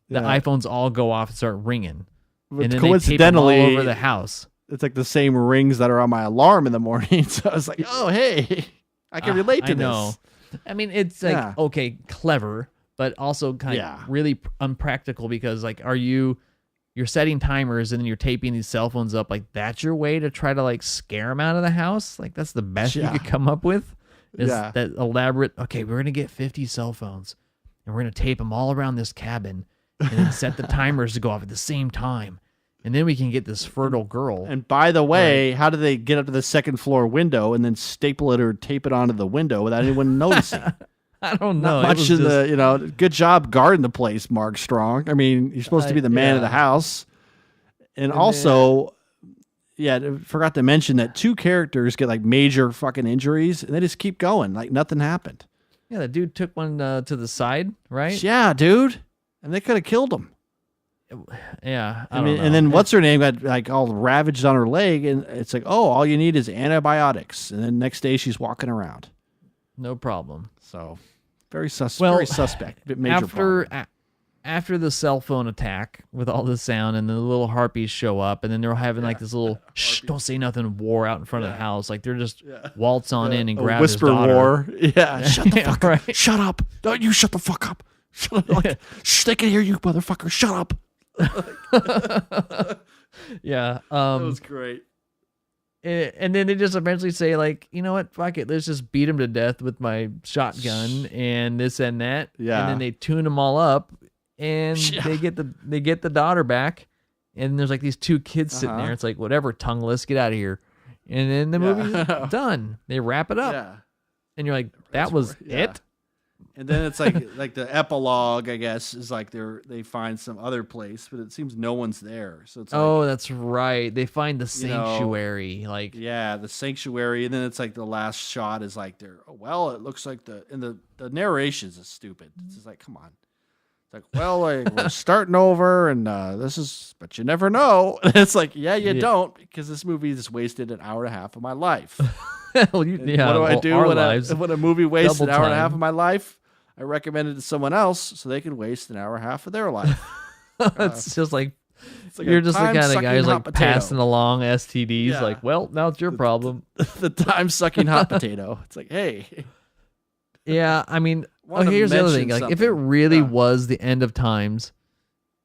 the iPhones all go off and start ringing. But and then coincidentally, they tape them all over the house. It's like the same rings that are on my alarm in the morning. So I was like, oh, hey, I can relate to this. Know. I mean, it's like, okay, clever, but also kind of really unpractical because like, you're setting timers and then you're taping these cell phones up. Like that's your way to try to like scare them out of the house. Like that's the best you could come up with is that elaborate, okay, we're going to get 50 cell phones and we're going to tape them all around this cabin and then set the timers to go off at the same time. And then we can get this fertile girl. And by the way, how do they get up to the second floor window and then staple it or tape it onto the window without anyone noticing? I don't know. Not much in the, good job guarding the place, Mark Strong. I mean, you're supposed to be the man of the house. And also, forgot to mention that 2 characters get like major fucking injuries and they just keep going. Like nothing happened. Yeah, the dude took one to the side, right? Yeah, dude. And they could have killed him. Yeah, I I don't mean, know. and then what's her name got like all ravaged on her leg, and it's like, oh, all you need is antibiotics, and then next day she's walking around. No problem. So very Well, very suspect. Major problem. After the cell phone attack with all the sound and the little harpies show up, and then they're having like this little shh, don't say nothing war out in front of the house. Like they're just waltz on in and grab whisper his daughter. war. Yeah, shut the fuck up. Right. Shut up. Don't you shut the fuck up. Shut up. Like, shh, they can hear you, motherfucker. Shut up. Yeah. That was great. And then they just eventually say, like, you know what, fuck it, let's just beat him to death with my shotgun and this and that. Yeah. And then they tune them all up, and Yeah. they get the daughter back, and there's like these two kids sitting there. It's like, whatever, tongueless, get out of here. And then the movie's done. They wrap it up, Yeah. and you're like, that was it. And then it's like the epilogue, I guess, is like they find some other place, but it seems no one's there. So it's Oh, that's right. They find the sanctuary, the sanctuary, and then it's like the last shot is like they're it looks like the narrations is stupid. It's just like, come on. It's like, well, we're starting over, and but you never know. And it's like, you don't, because this movie just wasted an hour and a half of my life. Well, What do I do when a movie wastes an hour and a half of my life? I recommend it to someone else so they can waste an hour and a half of their life. It's just like, It's like you're a just the kind of time-sucking guy who's hot like potato. passing along STDs. Yeah. Like, well, now it's your problem. The time-sucking hot potato. It's like, hey. Yeah, I mean, Wanna here's the other thing. mention Like, if it something. really was the end of times,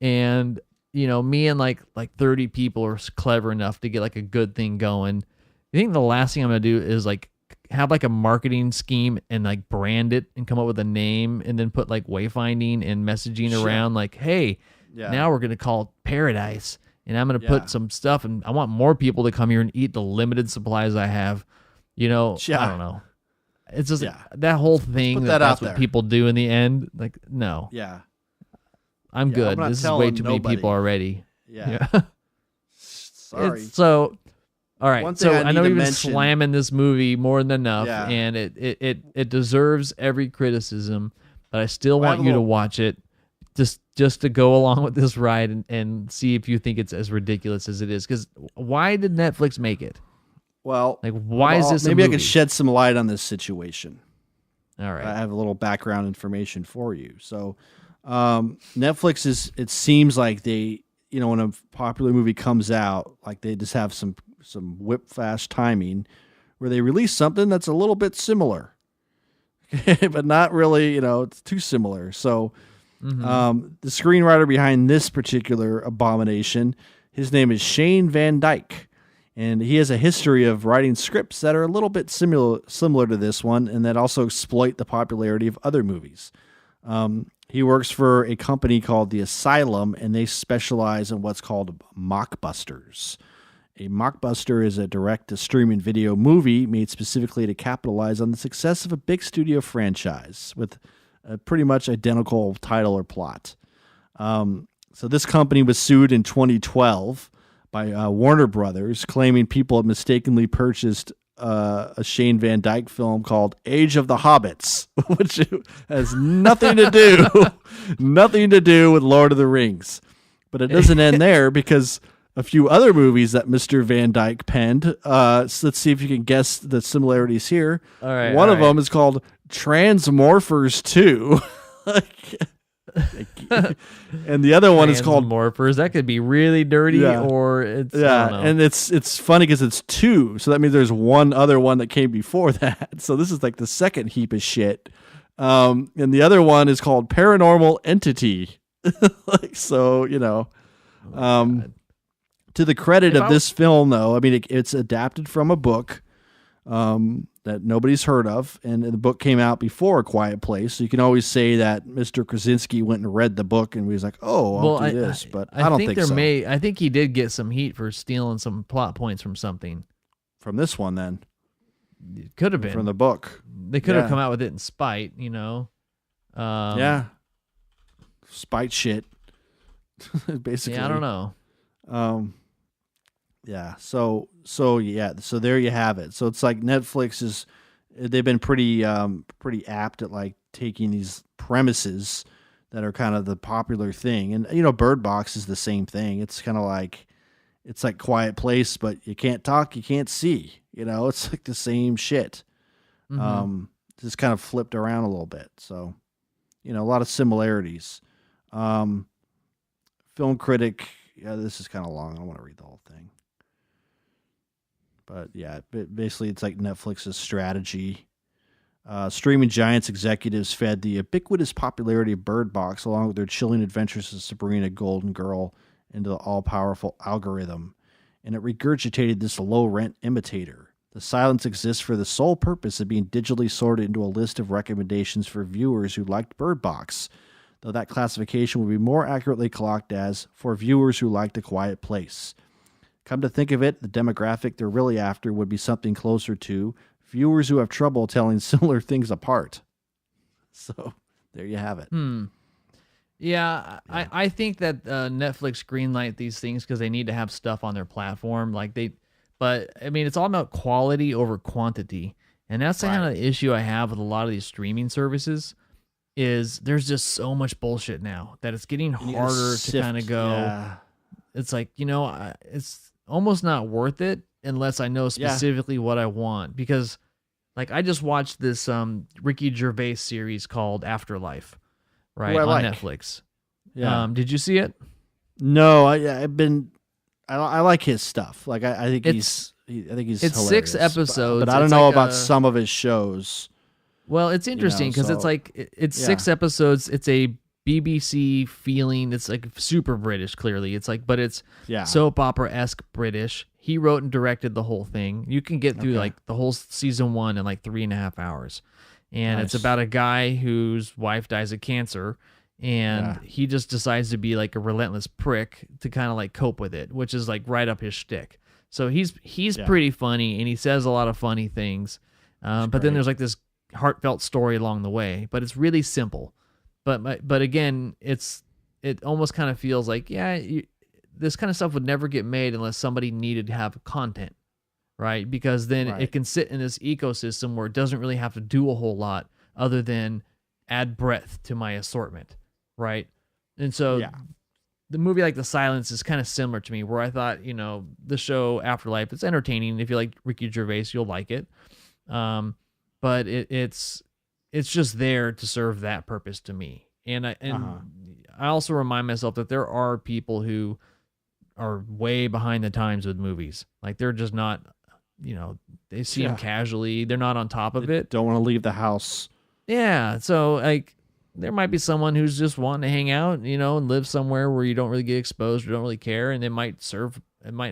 and me and like 30 people are clever enough to get like a good thing going, I think the last thing I'm gonna do is like have like a marketing scheme and like brand it and come up with a name and then put like wayfinding and messaging around like, hey, now we're gonna call it Paradise, and I'm gonna put some stuff, and I want more people to come here and eat the limited supplies I have. I don't know. It's just that whole thing that's what people do in the end. Like, no. Yeah. I'm good. This is way too many people already. Yeah. Sorry. All right. One thing So I I know need to we've been mention- slamming this movie more than enough, Yeah. and it deserves every criticism, but I still Well, I have want a you to little- watch it just to go along with this ride and see if you think it's as ridiculous as it is. Because why did Netflix make it? Well, Like, why is this maybe a I movie? could shed some light on this situation. All right. I have a little background information for you. So, Netflix it seems like they, when a popular movie comes out, like they just have some whip fast timing where they release something that's a little bit similar, but not really, it's too similar. So, the screenwriter behind this particular abomination, his name is Shane Van Dyke. And he has a history of writing scripts that are a little bit similar to this one, and that also exploit the popularity of other movies. He works for a company called The Asylum, and they specialize in what's called mockbusters. A mockbuster is a direct-to-streaming video movie made specifically to capitalize on the success of a big studio franchise with a pretty much identical title or plot. So this company was sued in 2012 by Warner Brothers, claiming people had mistakenly purchased a Shane Van Dyke film called Age of the Hobbits, which has nothing to do with Lord of the Rings. But it doesn't end there, because a few other movies that Mr. Van Dyke penned. So let's see if you can guess the similarities here. All right. One of them is called Transmorphers 2. And the other one is called Morphers. That could be really dirty, or it's I don't know. And it's funny because it's two, so that means there's one other one that came before that. So this is like the second heap of shit. And the other one is called Paranormal Entity. To the credit of this film, though, I mean it's adapted from a book that nobody's heard of, and the book came out before A Quiet Place, so you can always say that Mr. Krasinski went and read the book and was like, "Oh, I'll do this," but I don't think so. I think he did get some heat for stealing some plot points from something. From this one, then It could have been from the book. They could have come out with it in spite, Spite shit. Basically, Yeah, I don't know. So there you have it. So it's like Netflix they've been pretty apt at like taking these premises that are kind of the popular thing. And, Bird Box is the same thing. It's kind of like, it's like Quiet Place, but you can't talk, you can't see, it's like the same shit. Just kind of flipped around a little bit. So, a lot of similarities. Film critic. Yeah, this is kind of long. I don't want to read the whole thing. But yeah, basically it's like Netflix's strategy. Streaming giants executives fed the ubiquitous popularity of Bird Box along with their chilling adventures of Sabrina Golden Girl into the all-powerful algorithm, and it regurgitated this low-rent imitator. The silence exists for the sole purpose of being digitally sorted into a list of recommendations for viewers who liked Bird Box, though that classification would be more accurately clocked as for viewers who liked A Quiet Place. Come to think of it, the demographic they're really after would be something closer to viewers who have trouble telling similar things apart. So, there you have it. Yeah, I think that Netflix greenlight these things because they need to have stuff on their platform. But I mean, it's all about quality over quantity, and that's the kind of issue I have with a lot of these streaming services. Is there's just so much bullshit now that it's getting harder to kind of go. Yeah. It's like it's almost not worth it unless I know specifically what I want. Because, like, I just watched this Ricky Gervais series called Afterlife. Right, on Netflix. Yeah. Did you see it? No, I like his stuff. Like I think he's hilarious. 6 episodes, but I don't know about some of his shows. Well, it's interesting because it's like it's 6 episodes. It's a BBC feeling. It's like super British. Clearly, it's like, but it's soap opera-esque British. He wrote and directed the whole thing. You can get through like the whole season 1 in like 3.5 hours. And it's about a guy whose wife dies of cancer, and he just decides to be like a relentless prick to kind of like cope with it, which is like right up his shtick. So he's pretty funny, and he says a lot of funny things. But then there's like this heartfelt story along the way, but it's really simple. But again, it almost kind of feels like this kind of stuff would never get made unless somebody needed to have content. Right, because then it can sit in this ecosystem where it doesn't really have to do a whole lot other than add breadth to my assortment, right? And so the movie like The Silence is kind of similar to me, where I thought, the show Afterlife, it's entertaining. If you like Ricky Gervais, you'll like it. But it's just there to serve that purpose to me. And I also remind myself that there are people who are way behind the times with movies. Like they're just not. They see them casually. They're not on top of it. Don't want to leave the house. Yeah. So, like, there might be someone who's just wanting to hang out, and live somewhere where you don't really get exposed or don't really care. And it might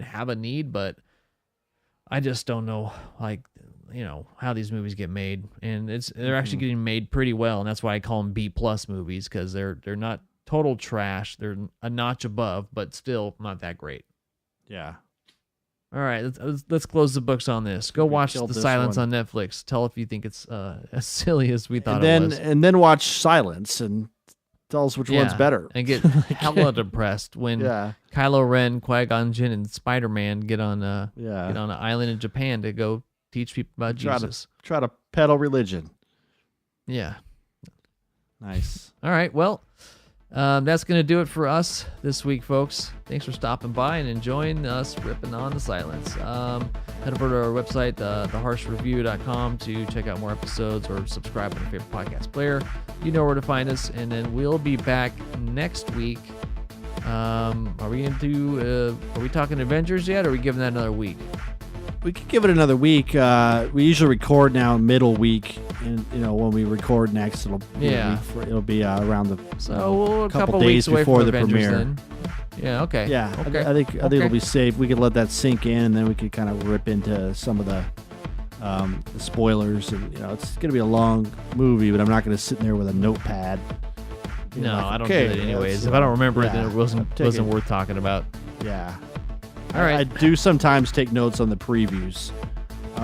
have a need, but I just don't know, like, how these movies get made. And they're actually getting made pretty well. And that's why I call them B+ movies, because they're not total trash. They're a notch above, but still not that great. Yeah. All right, let's close the books on this. Go watch The Silence on Netflix. Tell if you think it's as silly as we thought it was. And then watch Silence and tell us which one's better. And get hella depressed when Kylo Ren, Qui-Gon Jinn, and Spider-Man get on an island in Japan to go teach people about Jesus. Try to peddle religion. Yeah. Nice. All right, well, that's going to do it for us this week, folks. Thanks for stopping by and enjoying us ripping on The Silence. Head over to our website, theharshreview.com, to check out more episodes or subscribe on your favorite podcast player. You know where to find us, and then we'll be back next week. Are we talking Avengers yet, or are we giving that another week? We could give it another week. We usually record now middle week, and when we record next, it'll be around the a couple days weeks before the Avengers premiere. Then. Yeah. Okay. Yeah. Okay. I think it'll be safe. We could let that sink in, and then we could kind of rip into some of the spoilers. And it's gonna be a long movie, but I'm not gonna sit there with a notepad. No, I don't do that anyways. If I don't remember it, then it wasn't worth talking about. Yeah. All right. I do sometimes take notes on the previews,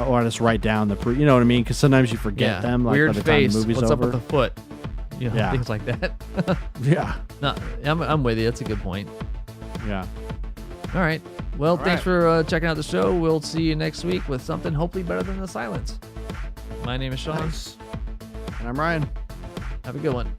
or I just write down you know what I mean? Because sometimes you forget them. Like weird by the face. Time the movie's What's over. up with the foot? Things like that. Yeah. No, I'm with you. That's a good point. Yeah. All right. Well, thanks for checking out the show. We'll see you next week with something hopefully better than The Silence. My name is Sean. Nice. And I'm Ryan. Have a good one.